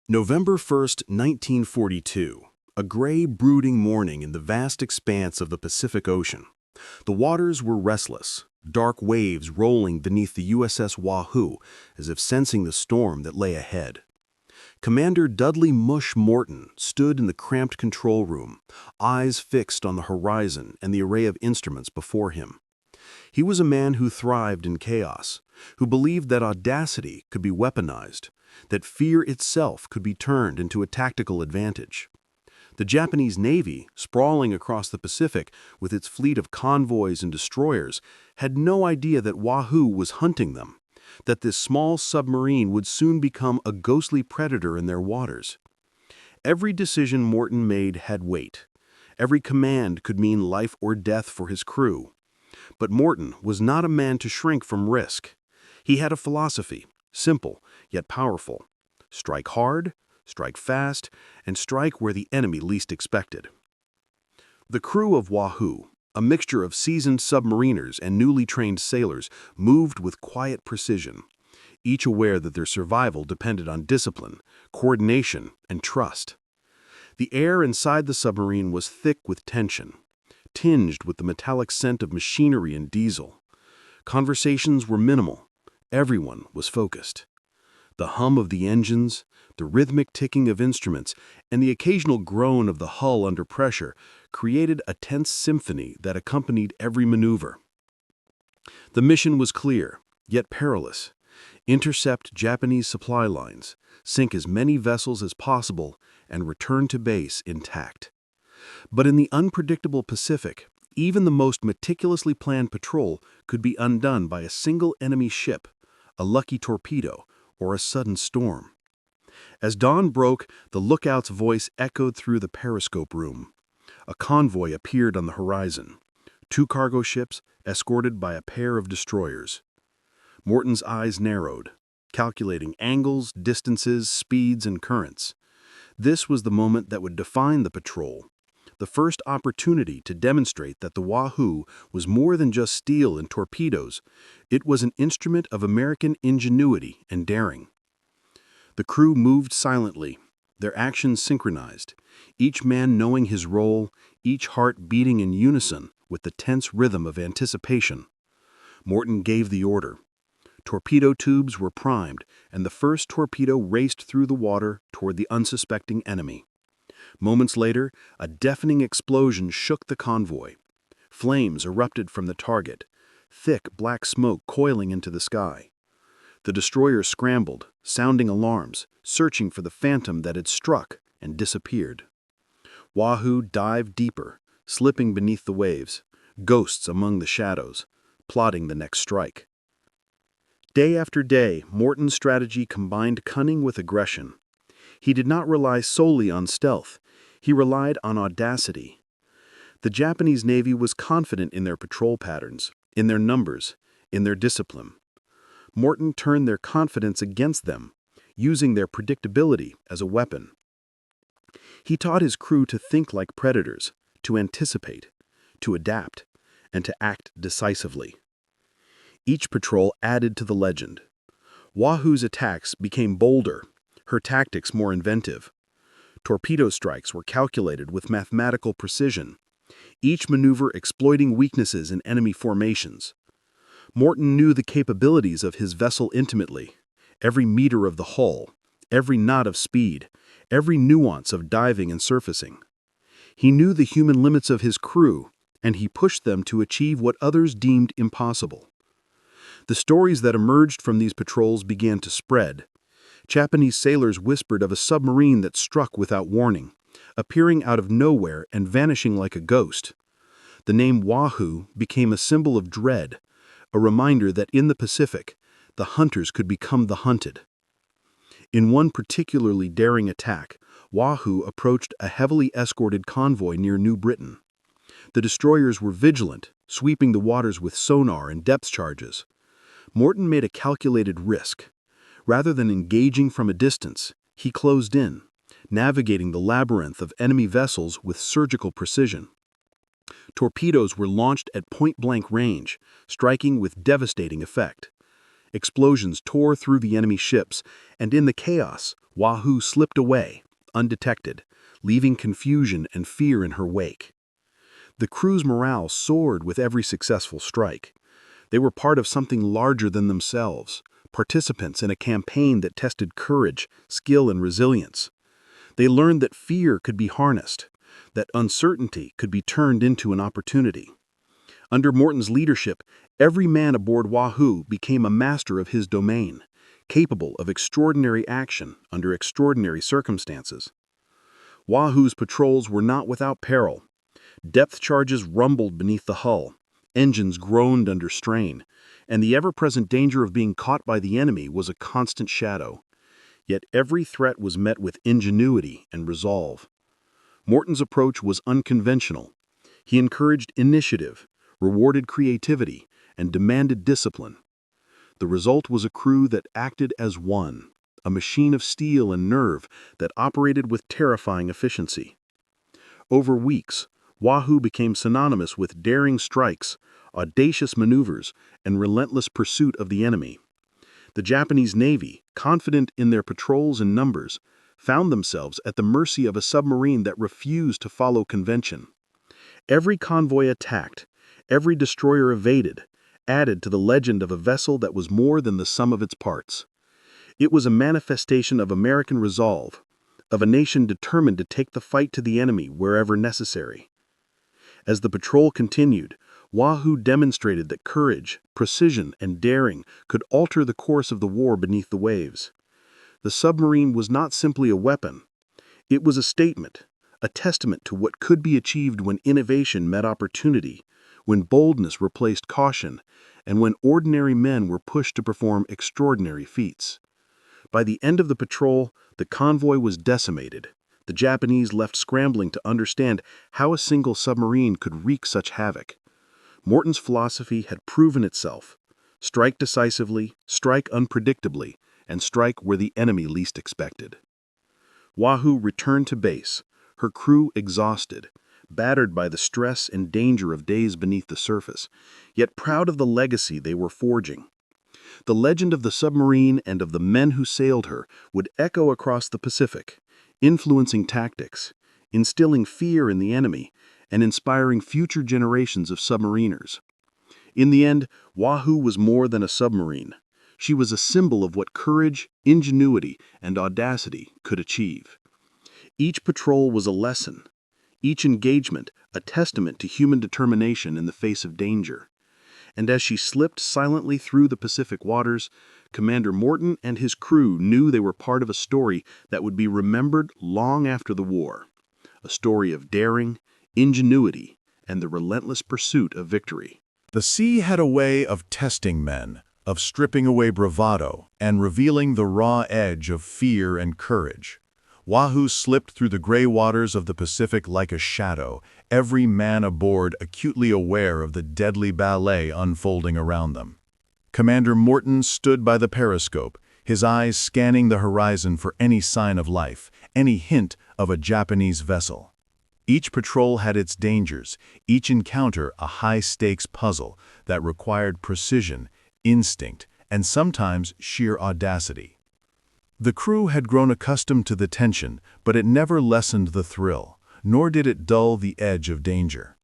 November 1st, 1942. A gray, brooding morning in the vast expanse of the Pacific Ocean. The waters were restless, dark waves rolling beneath the USS Wahoo as if sensing the storm that lay ahead. Commander Dudley "Mush" Morton stood in the cramped control room, eyes fixed on the horizon and the array of instruments before him. He was a man who thrived in chaos, who believed that audacity could be weaponized, that fear itself could be turned into a tactical advantage. The Japanese Navy, sprawling across the Pacific with its fleet of convoys and destroyers, had no idea that Wahoo was hunting them, that this small submarine would soon become a ghostly predator in their waters. Every decision Morton made had weight. Every command could mean life or death for his crew. But Morton was not a man to shrink from risk. He had a philosophy, simple yet powerful. Strike hard, strike fast, and strike where the enemy least expected. The crew of Wahoo, a mixture of seasoned submariners and newly trained sailors, moved with quiet precision, each aware that their survival depended on discipline, coordination, and trust. The air inside the submarine was thick with tension, tinged with the metallic scent of machinery and diesel. Conversations were minimal. Everyone was focused. The hum of the engines, the rhythmic ticking of instruments, and the occasional groan of the hull under pressure created a tense symphony that accompanied every maneuver. The mission was clear, yet perilous. Intercept Japanese supply lines, sink as many vessels as possible, and return to base intact. But in the unpredictable Pacific, even the most meticulously planned patrol could be undone by a single enemy ship, a lucky torpedo, or a sudden storm. As dawn broke, the lookout's voice echoed through the periscope room. A convoy appeared on the horizon, 2 cargo ships escorted by a pair of destroyers. Morton's eyes narrowed, calculating angles, distances, speeds, and currents. This was the moment that would define the patrol, the first opportunity to demonstrate that the Wahoo was more than just steel and torpedoes. It was an instrument of American ingenuity and daring. The crew moved silently, their actions synchronized, each man knowing his role, each heart beating in unison with the tense rhythm of anticipation. Morton gave the order. Torpedo tubes were primed, and the first torpedo raced through the water toward the unsuspecting enemy. Moments later, a deafening explosion shook the convoy. Flames erupted from the target, thick black smoke coiling into the sky. The destroyers scrambled, sounding alarms, searching for the phantom that had struck and disappeared. Wahoo dived deeper, slipping beneath the waves, ghosts among the shadows, plotting the next strike. Day after day, Morton's strategy combined cunning with aggression. He did not rely solely on stealth. He relied on audacity. The Japanese Navy was confident in their patrol patterns, in their numbers, in their discipline. Morton turned their confidence against them, using their predictability as a weapon. He taught his crew to think like predators, to anticipate, to adapt, and to act decisively. Each patrol added to the legend. Wahoo's attacks became bolder, her tactics more inventive. Torpedo strikes were calculated with mathematical precision, each maneuver exploiting weaknesses in enemy formations. Morton knew the capabilities of his vessel intimately, every meter of the hull, every knot of speed, every nuance of diving and surfacing. He knew the human limits of his crew, and he pushed them to achieve what others deemed impossible. The stories that emerged from these patrols began to spread. Japanese sailors whispered of a submarine that struck without warning, appearing out of nowhere and vanishing like a ghost. The name Wahoo became a symbol of dread, a reminder that in the Pacific, the hunters could become the hunted. In one particularly daring attack, Wahoo approached a heavily escorted convoy near New Britain. The destroyers were vigilant, sweeping the waters with sonar and depth charges. Morton made a calculated risk. Rather than engaging from a distance, he closed in, navigating the labyrinth of enemy vessels with surgical precision. Torpedoes were launched at point-blank range, striking with devastating effect. Explosions tore through the enemy ships, and in the chaos, Wahoo slipped away, undetected, leaving confusion and fear in her wake. The crew's morale soared with every successful strike. They were part of something larger than themselves, participants in a campaign that tested courage, skill, and resilience. They learned that fear could be harnessed, that uncertainty could be turned into an opportunity. Under Morton's leadership, every man aboard Wahoo became a master of his domain, capable of extraordinary action under extraordinary circumstances. Wahoo's patrols were not without peril. Depth charges rumbled beneath the hull, engines groaned under strain, and the ever-present danger of being caught by the enemy was a constant shadow. Yet every threat was met with ingenuity and resolve. Morton's approach was unconventional. He encouraged initiative, rewarded creativity, and demanded discipline. The result was a crew that acted as one, a machine of steel and nerve that operated with terrifying efficiency. Over weeks, Wahoo became synonymous with daring strikes, audacious maneuvers, and relentless pursuit of the enemy. The Japanese Navy, confident in their patrols and numbers, found themselves at the mercy of a submarine that refused to follow convention. Every convoy attacked, every destroyer evaded, added to the legend of a vessel that was more than the sum of its parts. It was a manifestation of American resolve, of a nation determined to take the fight to the enemy wherever necessary. As the patrol continued, Wahoo demonstrated that courage, precision, and daring could alter the course of the war beneath the waves. The submarine was not simply a weapon. It was a statement, a testament to what could be achieved when innovation met opportunity, when boldness replaced caution, and when ordinary men were pushed to perform extraordinary feats. By the end of the patrol, the convoy was decimated. The Japanese left scrambling to understand how a single submarine could wreak such havoc. Morton's philosophy had proven itself. Strike decisively, strike unpredictably, and strike where the enemy least expected. Wahoo returned to base, her crew exhausted, battered by the stress and danger of days beneath the surface, yet proud of the legacy they were forging. The legend of the submarine and of the men who sailed her would echo across the Pacific, influencing tactics, instilling fear in the enemy, and inspiring future generations of submariners. In the end, Wahoo was more than a submarine. She was a symbol of what courage, ingenuity, and audacity could achieve. Each patrol was a lesson, each engagement a testament to human determination in the face of danger. And as she slipped silently through the Pacific waters, Commander Morton and his crew knew they were part of a story that would be remembered long after the war. A story of daring, ingenuity, and the relentless pursuit of victory. The sea had a way of testing men, of stripping away bravado and revealing the raw edge of fear and courage. Wahoo slipped through the gray waters of the Pacific like a shadow, every man aboard acutely aware of the deadly ballet unfolding around them. Commander Morton stood by the periscope, his eyes scanning the horizon for any sign of life, any hint of a Japanese vessel. Each patrol had its dangers, each encounter a high-stakes puzzle that required precision, instinct, and sometimes sheer audacity. The crew had grown accustomed to the tension, but it never lessened the thrill, nor did it dull the edge of danger.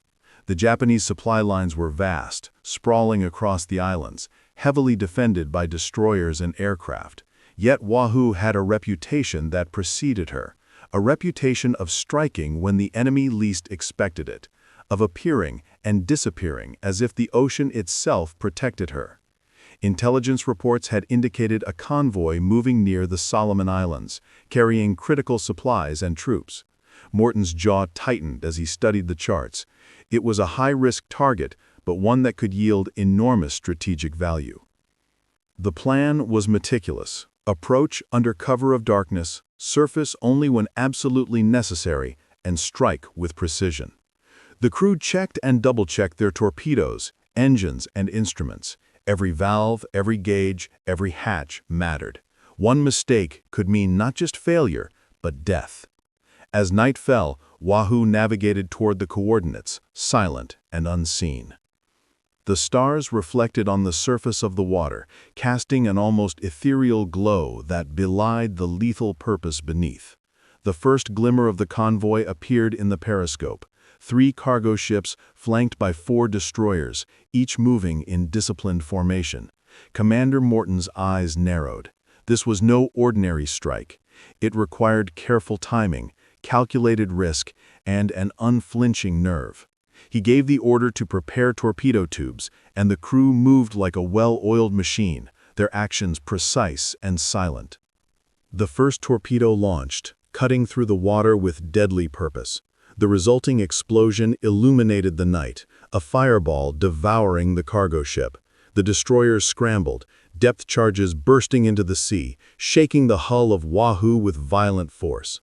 The Japanese supply lines were vast, sprawling across the islands, heavily defended by destroyers and aircraft. Yet Wahoo had a reputation that preceded her, a reputation of striking when the enemy least expected it, of appearing and disappearing as if the ocean itself protected her. Intelligence reports had indicated a convoy moving near the Solomon Islands, carrying critical supplies and troops. Morton's jaw tightened as he studied the charts. It was a high-risk target, but one that could yield enormous strategic value. The plan was meticulous. Approach under cover of darkness, surface only when absolutely necessary, and strike with precision. The crew checked and double-checked their torpedoes, engines, and instruments. Every valve, every gauge, every hatch mattered. One mistake could mean not just failure, but death. As night fell, Wahoo navigated toward the coordinates, silent and unseen. The stars reflected on the surface of the water, casting an almost ethereal glow that belied the lethal purpose beneath. The first glimmer of the convoy appeared in the periscope. 3 cargo ships flanked by 4 destroyers, each moving in disciplined formation. Commander Morton's eyes narrowed. This was no ordinary strike. It required careful timing, calculated risk, and an unflinching nerve. He gave the order to prepare torpedo tubes, and the crew moved like a well-oiled machine, their actions precise and silent. The first torpedo launched, cutting through the water with deadly purpose. The resulting explosion illuminated the night, a fireball devouring the cargo ship. The destroyers scrambled, depth charges bursting into the sea, shaking the hull of Wahoo with violent force.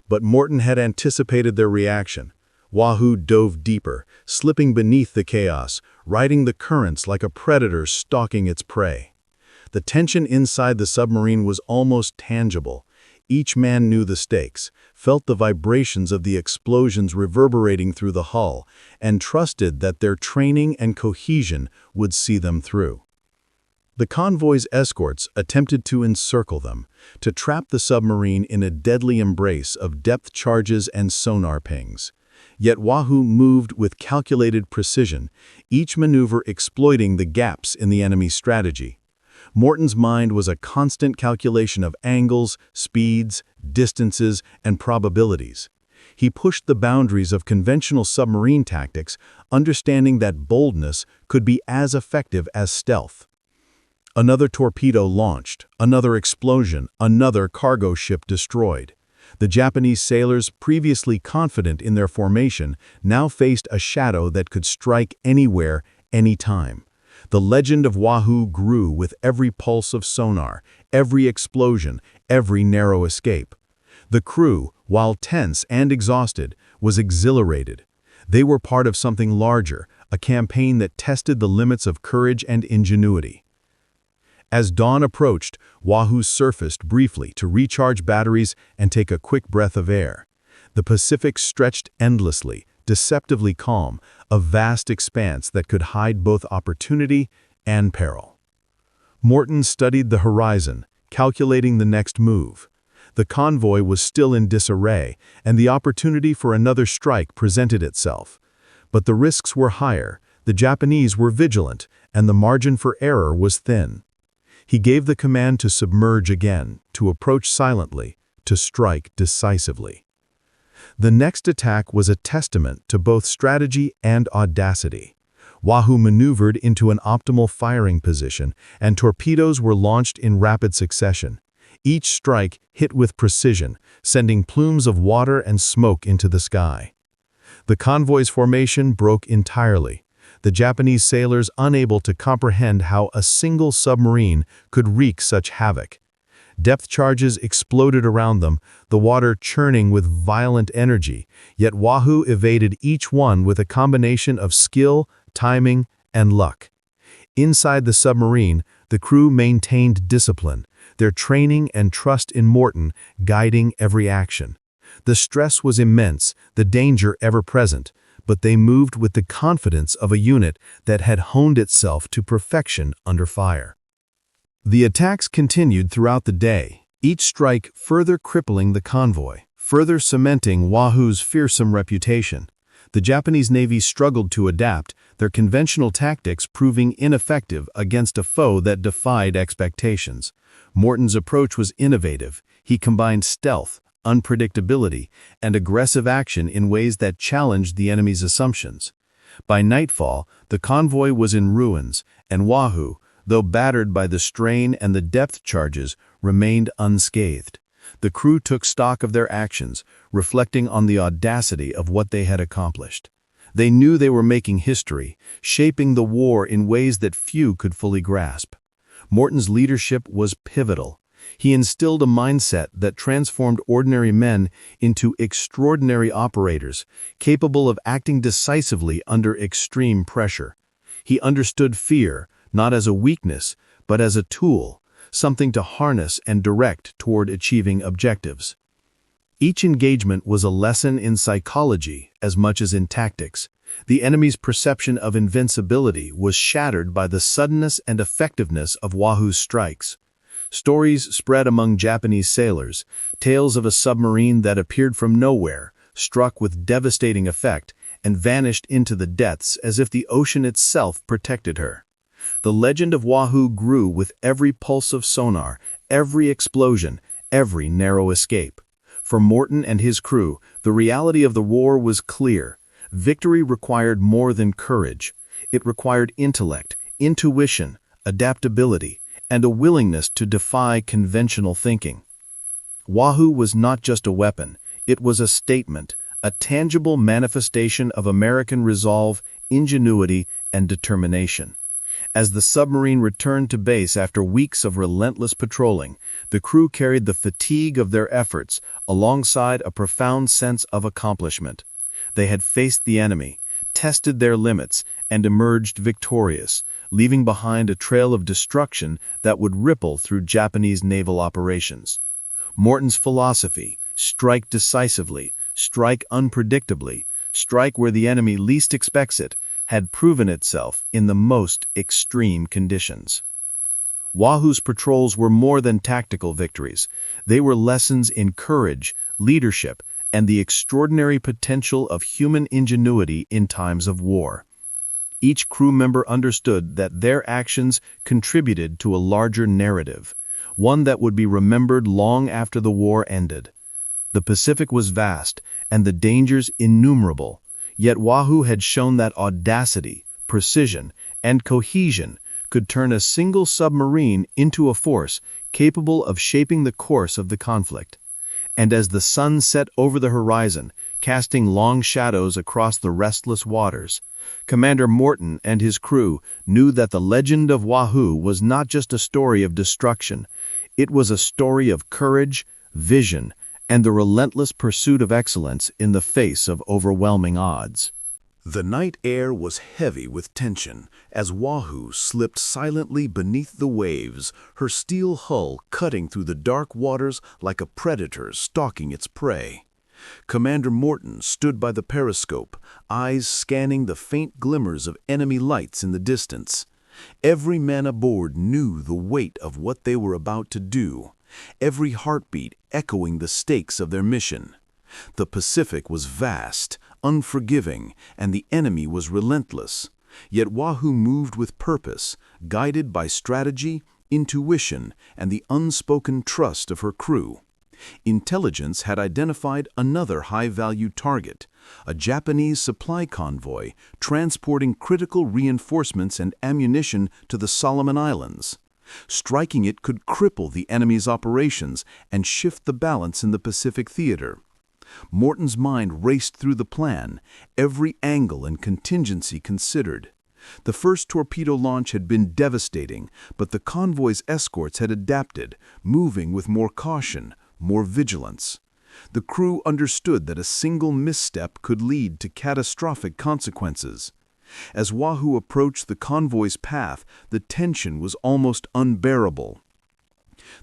But Morton had anticipated their reaction. Wahoo dove deeper, slipping beneath the chaos, riding the currents like a predator stalking its prey. The tension inside the submarine was almost tangible. Each man knew the stakes, felt the vibrations of the explosions reverberating through the hull, and trusted that their training and cohesion would see them through. The convoy's escorts attempted to encircle them, to trap the submarine in a deadly embrace of depth charges and sonar pings. Yet Wahoo moved with calculated precision, each maneuver exploiting the gaps in the enemy's strategy. Morton's mind was a constant calculation of angles, speeds, distances, and probabilities. He pushed the boundaries of conventional submarine tactics, understanding that boldness could be as effective as stealth. Another torpedo launched, another explosion, another cargo ship destroyed. The Japanese sailors, previously confident in their formation, now faced a shadow that could strike anywhere, anytime. The legend of Wahoo grew with every pulse of sonar, every explosion, every narrow escape. The crew, while tense and exhausted, was exhilarated. They were part of something larger, a campaign that tested the limits of courage and ingenuity. As dawn approached, Wahoo surfaced briefly to recharge batteries and take a quick breath of air. The Pacific stretched endlessly, deceptively calm, a vast expanse that could hide both opportunity and peril. Morton studied the horizon, calculating the next move. The convoy was still in disarray, and the opportunity for another strike presented itself. But the risks were higher, the Japanese were vigilant, and the margin for error was thin. He gave the command to submerge again, to approach silently, to strike decisively. The next attack was a testament to both strategy and audacity. Wahoo maneuvered into an optimal firing position, and torpedoes were launched in rapid succession. Each strike hit with precision, sending plumes of water and smoke into the sky. The convoy's formation broke entirely, the Japanese sailors unable to comprehend how a single submarine could wreak such havoc. Depth charges exploded around them, the water churning with violent energy, yet Wahoo evaded each one with a combination of skill, timing, and luck. Inside the submarine, the crew maintained discipline, their training and trust in Morton guiding every action. The stress was immense, the danger ever present, but they moved with the confidence of a unit that had honed itself to perfection under fire. The attacks continued throughout the day, each strike further crippling the convoy, further cementing Wahoo's fearsome reputation. The Japanese Navy struggled to adapt, their conventional tactics proving ineffective against a foe that defied expectations. Morton's approach was innovative. He combined stealth, unpredictability, and aggressive action in ways that challenged the enemy's assumptions. By nightfall, the convoy was in ruins, and Wahoo, though battered by the strain and the depth charges, remained unscathed. The crew took stock of their actions, reflecting on the audacity of what they had accomplished. They knew they were making history, shaping the war in ways that few could fully grasp. Morton's leadership was pivotal. He instilled a mindset that transformed ordinary men into extraordinary operators, capable of acting decisively under extreme pressure. He understood fear, not as a weakness, but as a tool, something to harness and direct toward achieving objectives. Each engagement was a lesson in psychology as much as in tactics. The enemy's perception of invincibility was shattered by the suddenness and effectiveness of Wahoo's strikes. Stories spread among Japanese sailors, tales of a submarine that appeared from nowhere, struck with devastating effect, and vanished into the depths as if the ocean itself protected her. The legend of Wahoo grew with every pulse of sonar, every explosion, every narrow escape. For Morton and his crew, the reality of the war was clear. Victory required more than courage. It required intellect, intuition, adaptability, and a willingness to defy conventional thinking. Wahoo was not just a weapon, it was a statement, a tangible manifestation of American resolve, ingenuity, and determination. As the submarine returned to base after weeks of relentless patrolling, the crew carried the fatigue of their efforts alongside a profound sense of accomplishment. They had faced the enemy, tested their limits, and emerged victorious, leaving behind a trail of destruction that would ripple through Japanese naval operations. Morton's philosophy, strike decisively, strike unpredictably, strike where the enemy least expects it, had proven itself in the most extreme conditions. Wahoo's patrols were more than tactical victories. They were lessons in courage, leadership, and the extraordinary potential of human ingenuity in times of war. Each crew member understood that their actions contributed to a larger narrative, one that would be remembered long after the war ended. The Pacific was vast, and the dangers innumerable, yet Wahoo had shown that audacity, precision, and cohesion could turn a single submarine into a force capable of shaping the course of the conflict. And as the sun set over the horizon, casting long shadows across the restless waters, Commander Morton and his crew knew that the legend of Wahoo was not just a story of destruction. It was a story of courage, vision, and the relentless pursuit of excellence in the face of overwhelming odds. The night air was heavy with tension as Wahoo slipped silently beneath the waves, her steel hull cutting through the dark waters like a predator stalking its prey. Commander Morton stood by the periscope, eyes scanning the faint glimmers of enemy lights in the distance. Every man aboard knew the weight of what they were about to do, every heartbeat echoing the stakes of their mission. The Pacific was vast, unforgiving, and the enemy was relentless. Yet Wahoo moved with purpose, guided by strategy, intuition, and the unspoken trust of her crew. Intelligence had identified another high-value target, a Japanese supply convoy transporting critical reinforcements and ammunition to the Solomon Islands. Striking it could cripple the enemy's operations and shift the balance in the Pacific theater. Morton's mind raced through the plan, every angle and contingency considered. The first torpedo launch had been devastating, but the convoy's escorts had adapted, moving with more caution, more vigilance. The crew understood that a single misstep could lead to catastrophic consequences. As Wahoo approached the convoy's path, the tension was almost unbearable.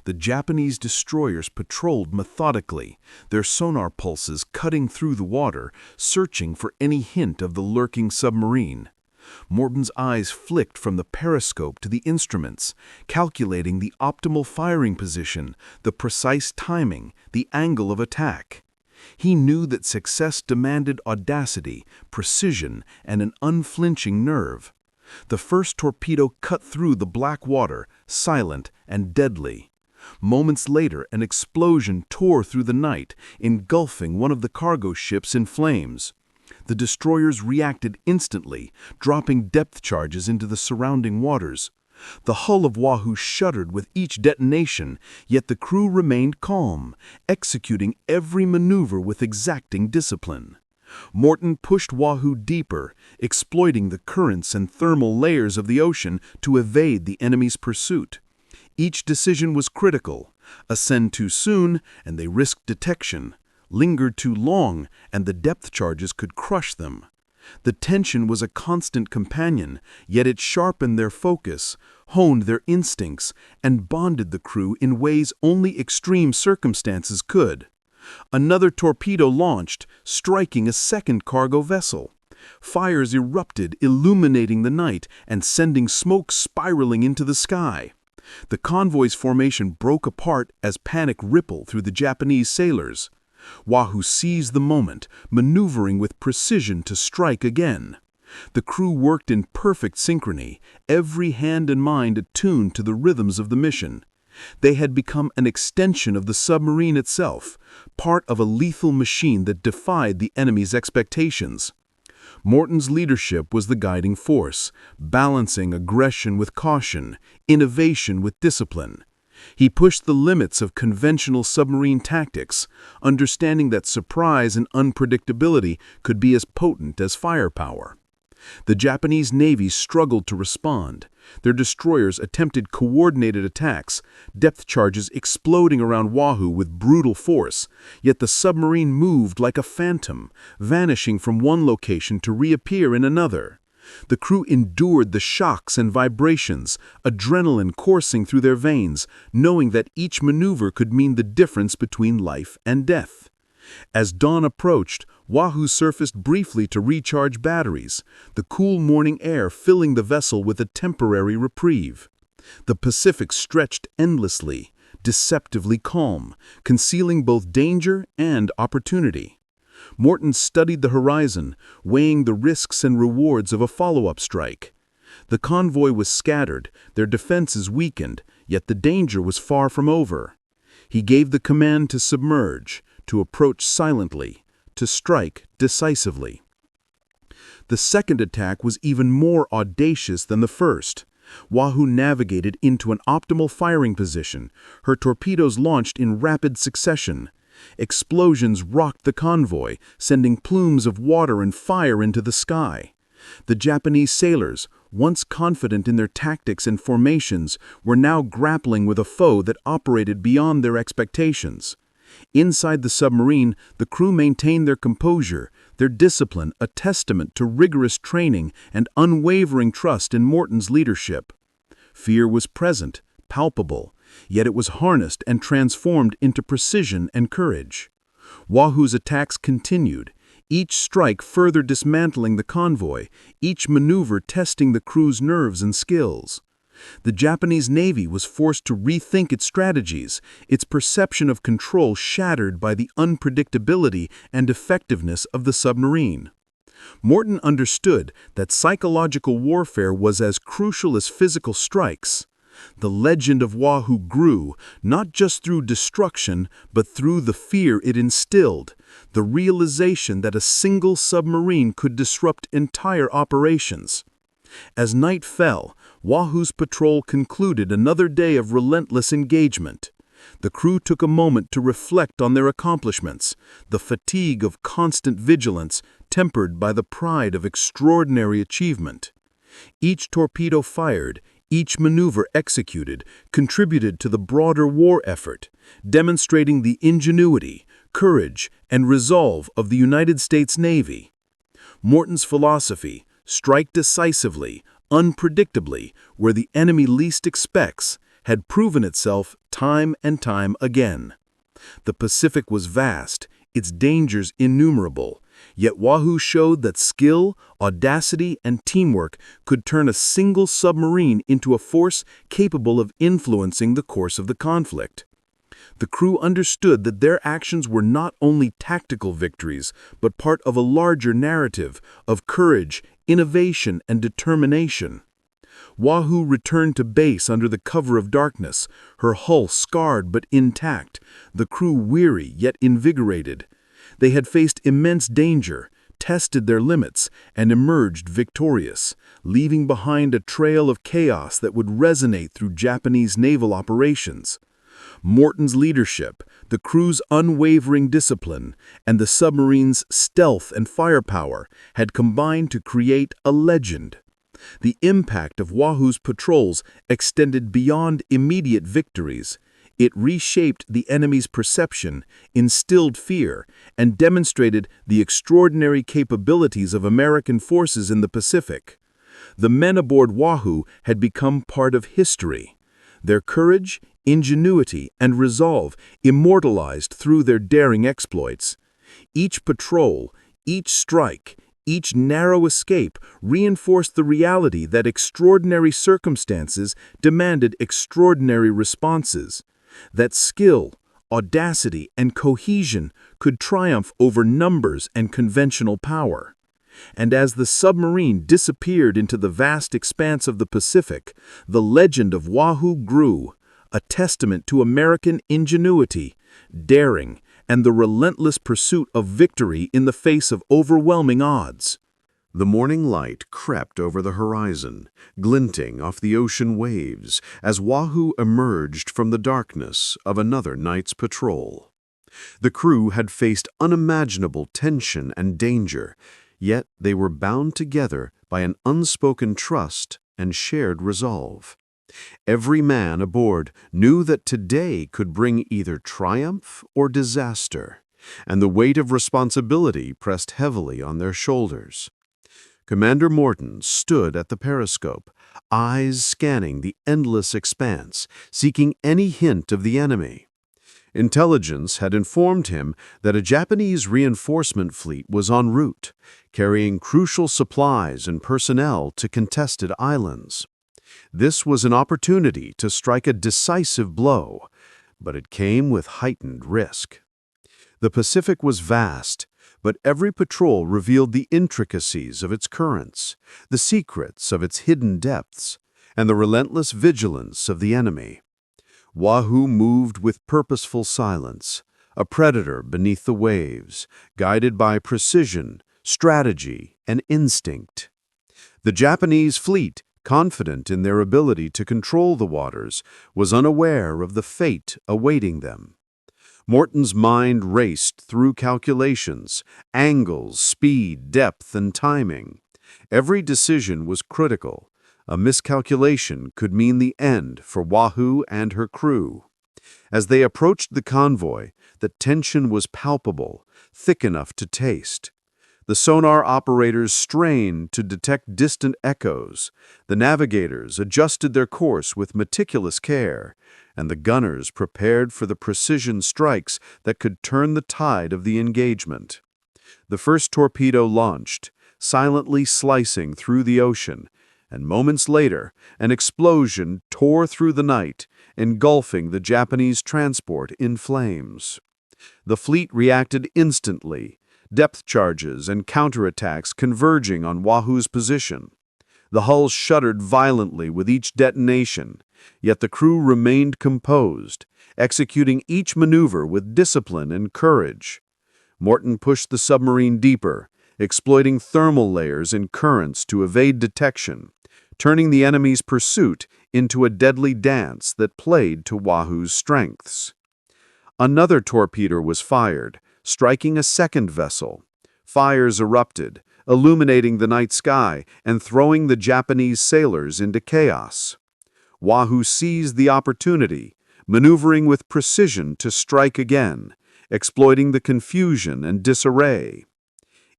The Japanese destroyers patrolled methodically, their sonar pulses cutting through the water, searching for any hint of the lurking submarine. Morton's eyes flicked from the periscope to the instruments, calculating the optimal firing position, the precise timing, the angle of attack. He knew that success demanded audacity, precision, and an unflinching nerve. The first torpedo cut through the black water, silent and deadly. Moments later, an explosion tore through the night, engulfing one of the cargo ships in flames. The destroyers reacted instantly, dropping depth charges into the surrounding waters. The hull of Wahoo shuddered with each detonation, yet the crew remained calm, executing every maneuver with exacting discipline. Morton pushed Wahoo deeper, exploiting the currents and thermal layers of the ocean to evade the enemy's pursuit. Each decision was critical. Ascend too soon, and they risked detection. Lingered too long, and the depth charges could crush them. The tension was a constant companion, yet it sharpened their focus, honed their instincts, and bonded the crew in ways only extreme circumstances could. Another torpedo launched, striking a second cargo vessel. Fires erupted, illuminating the night and sending smoke spiraling into the sky. The convoy's formation broke apart as panic rippled through the Japanese sailors. Wahoo seized the moment, maneuvering with precision to strike again. The crew worked in perfect synchrony, every hand and mind attuned to the rhythms of the mission. They had become an extension of the submarine itself, part of a lethal machine that defied the enemy's expectations. Morton's leadership was the guiding force, balancing aggression with caution, innovation with discipline. He pushed the limits of conventional submarine tactics, understanding that surprise and unpredictability could be as potent as firepower. The Japanese Navy struggled to respond. Their destroyers attempted coordinated attacks, depth charges exploding around Wahoo with brutal force, yet the submarine moved like a phantom, vanishing from one location to reappear in another. The crew endured the shocks and vibrations, adrenaline coursing through their veins, knowing that each maneuver could mean the difference between life and death. As dawn approached, Wahoo surfaced briefly to recharge batteries, the cool morning air filling the vessel with a temporary reprieve. The Pacific stretched endlessly, deceptively calm, concealing both danger and opportunity. Morton studied the horizon, weighing the risks and rewards of a follow-up strike. The convoy was scattered, their defenses weakened, yet the danger was far from over. He gave the command to submerge, to approach silently, to strike decisively. The second attack was even more audacious than the first. Wahoo navigated into an optimal firing position, her torpedoes launched in rapid succession. Explosions rocked the convoy, sending plumes of water and fire into the sky. The Japanese sailors, once confident in their tactics and formations, were now grappling with a foe that operated beyond their expectations. Inside the submarine, the crew maintained their composure, their discipline a testament to rigorous training and unwavering trust in Morton's leadership. Fear was present, palpable, yet it was harnessed and transformed into precision and courage. Wahoo's attacks continued, each strike further dismantling the convoy, each maneuver testing the crew's nerves and skills. The Japanese Navy was forced to rethink its strategies, its perception of control shattered by the unpredictability and effectiveness of the submarine. Morton understood that psychological warfare was as crucial as physical strikes. The legend of Wahoo grew, not just through destruction, but through the fear it instilled, the realization that a single submarine could disrupt entire operations. As night fell, Wahoo's patrol concluded another day of relentless engagement. The crew took a moment to reflect on their accomplishments, the fatigue of constant vigilance tempered by the pride of extraordinary achievement. Each torpedo fired, each maneuver executed, contributed to the broader war effort, demonstrating the ingenuity, courage, and resolve of the United States Navy. Morton's philosophy, strike decisively, unpredictably, where the enemy least expects, had proven itself time and time again. The Pacific was vast, its dangers innumerable, yet Wahoo showed that skill, audacity, and teamwork could turn a single submarine into a force capable of influencing the course of the conflict. The crew understood that their actions were not only tactical victories, but part of a larger narrative of courage, innovation, and determination. Wahoo returned to base under the cover of darkness, her hull scarred but intact, the crew weary yet invigorated. They had faced immense danger, tested their limits, and emerged victorious, leaving behind a trail of chaos that would resonate through Japanese naval operations. Morton's leadership, the crew's unwavering discipline, and the submarine's stealth and firepower had combined to create a legend. The impact of Wahoo's patrols extended beyond immediate victories. It reshaped the enemy's perception, instilled fear, and demonstrated the extraordinary capabilities of American forces in the Pacific. The men aboard Wahoo had become part of history. Their courage, ingenuity, and resolve immortalized through their daring exploits. Each patrol, each strike, Each narrow escape reinforced the reality that extraordinary circumstances demanded extraordinary responses, that skill, audacity, and cohesion could triumph over numbers and conventional power. And as the submarine disappeared into the vast expanse of the Pacific, the legend of Wahoo grew, a testament to American ingenuity, daring, and the relentless pursuit of victory in the face of overwhelming odds. The morning light crept over the horizon, glinting off the ocean waves as Wahoo emerged from the darkness of another night's patrol. The crew had faced unimaginable tension and danger, yet they were bound together by an unspoken trust and shared resolve. Every man aboard knew that today could bring either triumph or disaster, and the weight of responsibility pressed heavily on their shoulders. Commander Morton stood at the periscope, eyes scanning the endless expanse, seeking any hint of the enemy. Intelligence had informed him that a Japanese reinforcement fleet was en route, carrying crucial supplies and personnel to contested islands. This was an opportunity to strike a decisive blow, but it came with heightened risk. The Pacific was vast, but every patrol revealed the intricacies of its currents, the secrets of its hidden depths, and the relentless vigilance of the enemy. Wahoo moved with purposeful silence, a predator beneath the waves, guided by precision, strategy, and instinct. The Japanese fleet, confident in their ability to control the waters, was unaware of the fate awaiting them. Morton's mind raced through calculations, angles, speed, depth, and timing. Every decision was critical. A miscalculation could mean the end for Wahoo and her crew. As they approached the convoy, the tension was palpable, thick enough to taste. The sonar operators strained to detect distant echoes, the navigators adjusted their course with meticulous care, and the gunners prepared for the precision strikes that could turn the tide of the engagement. The first torpedo launched, silently slicing through the ocean, and moments later, an explosion tore through the night, engulfing the Japanese transport in flames. The fleet reacted instantly, depth charges and counterattacks converging on Wahoo's position. The hull shuddered violently with each detonation, yet the crew remained composed, executing each maneuver with discipline and courage. Morton pushed the submarine deeper, exploiting thermal layers and currents to evade detection, turning the enemy's pursuit into a deadly dance that played to Wahoo's strengths. Another torpedo was fired, striking a second vessel. Fires erupted, illuminating the night sky and throwing the Japanese sailors into chaos. Wahoo seized the opportunity, maneuvering with precision to strike again, exploiting the confusion and disarray.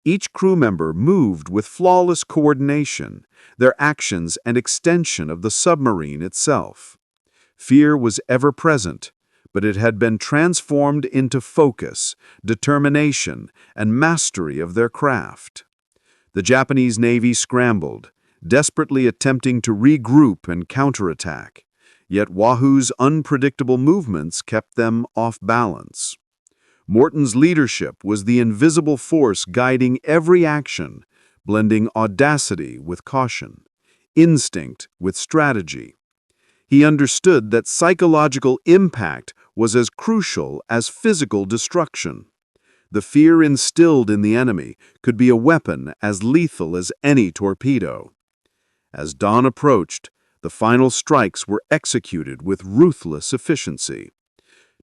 Each crew member moved with flawless coordination, their actions an extension of the submarine itself. Fear was ever present, but it had been transformed into focus, determination, and mastery of their craft. The Japanese Navy scrambled, desperately attempting to regroup and counterattack, yet Wahoo's unpredictable movements kept them off balance. Morton's leadership was the invisible force guiding every action, blending audacity with caution, instinct with strategy. He understood that psychological impact was as crucial as physical destruction. The fear instilled in the enemy could be a weapon as lethal as any torpedo. As dawn approached, the final strikes were executed with ruthless efficiency.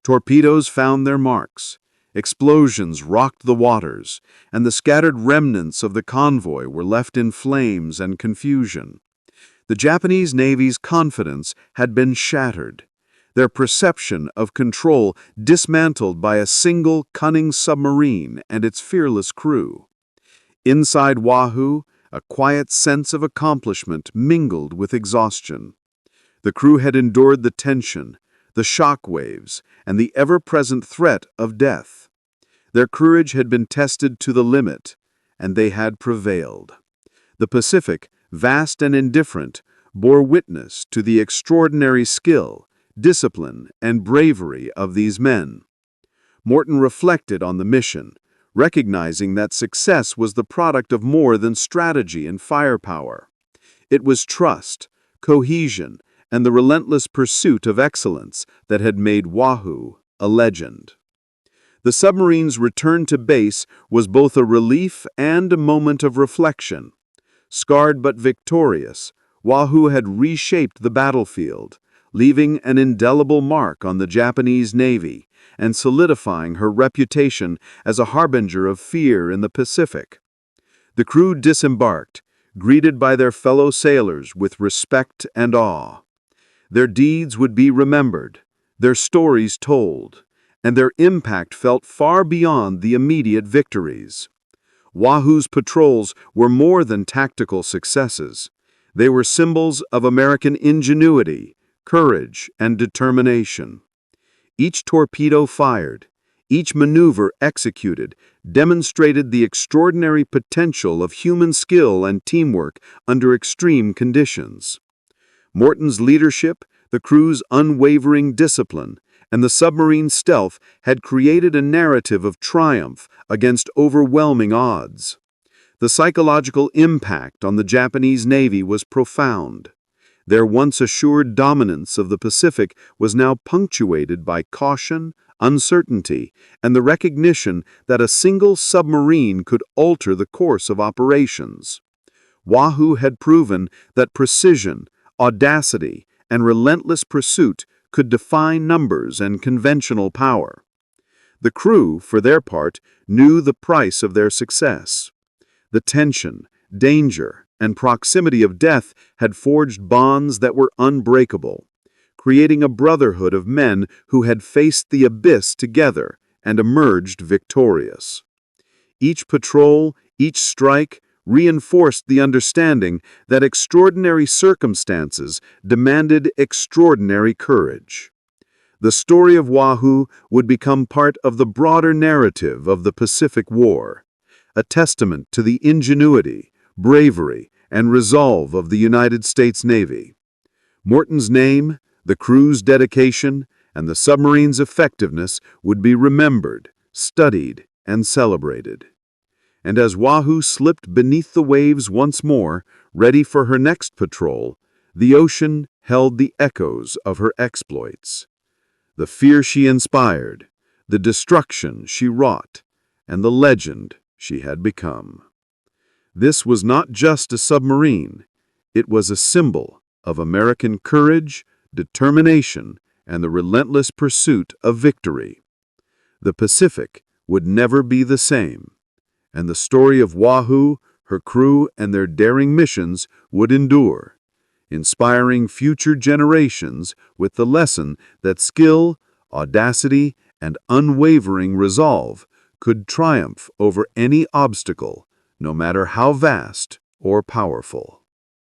Torpedoes found their marks, explosions rocked the waters, and the scattered remnants of the convoy were left in flames and confusion. The Japanese Navy's confidence had been shattered, their perception of control dismantled by a single cunning submarine and its fearless crew. Inside Wahoo, a quiet sense of accomplishment mingled with exhaustion. The crew had endured the tension, the shock waves, and the ever-present threat of death. Their courage had been tested to the limit, and they had prevailed. The Pacific, vast and indifferent, bore witness to the extraordinary skill, discipline, and bravery of these men. Morton reflected on the mission, recognizing that success was the product of more than strategy and firepower. It was trust, cohesion, and the relentless pursuit of excellence that had made Wahoo a legend. The submarine's return to base was both a relief and a moment of reflection. Scarred but victorious, Wahoo had reshaped the battlefield, leaving an indelible mark on the Japanese Navy and solidifying her reputation as a harbinger of fear in the Pacific. The crew disembarked, greeted by their fellow sailors with respect and awe. Their deeds would be remembered, their stories told, and their impact felt far beyond the immediate victories. Wahoo's patrols were more than tactical successes. They were symbols of American ingenuity, courage, and determination. Each torpedo fired, each maneuver executed, demonstrated the extraordinary potential of human skill and teamwork under extreme conditions. Morton's leadership, the crew's unwavering discipline, and the submarine's stealth had created a narrative of triumph against overwhelming odds. The psychological impact on the Japanese Navy was profound. Their once assured dominance of the Pacific was now punctuated by caution, uncertainty, and the recognition that a single submarine could alter the course of operations. Wahoo had proven that precision, audacity, and relentless pursuit could defy numbers and conventional power. The crew, for their part, knew the price of their success. The tension, danger, and proximity of death had forged bonds that were unbreakable, creating a brotherhood of men who had faced the abyss together and emerged victorious. Each patrol, each strike, reinforced the understanding that extraordinary circumstances demanded extraordinary courage. The story of Wahoo would become part of the broader narrative of the Pacific War, a testament to the ingenuity, bravery, and resolve of the United States Navy. Morton's name, the crew's dedication, and the submarine's effectiveness would be remembered, studied, and celebrated. And as Wahoo slipped beneath the waves once more, ready for her next patrol, the ocean held the echoes of her exploits. The fear she inspired, the destruction she wrought, and the legend she had become. This was not just a submarine, it was a symbol of American courage, determination, and the relentless pursuit of victory. The Pacific would never be the same, and the story of Wahoo, her crew, and their daring missions would endure, inspiring future generations with the lesson that skill, audacity, and unwavering resolve could triumph over any obstacle, no matter how vast or powerful.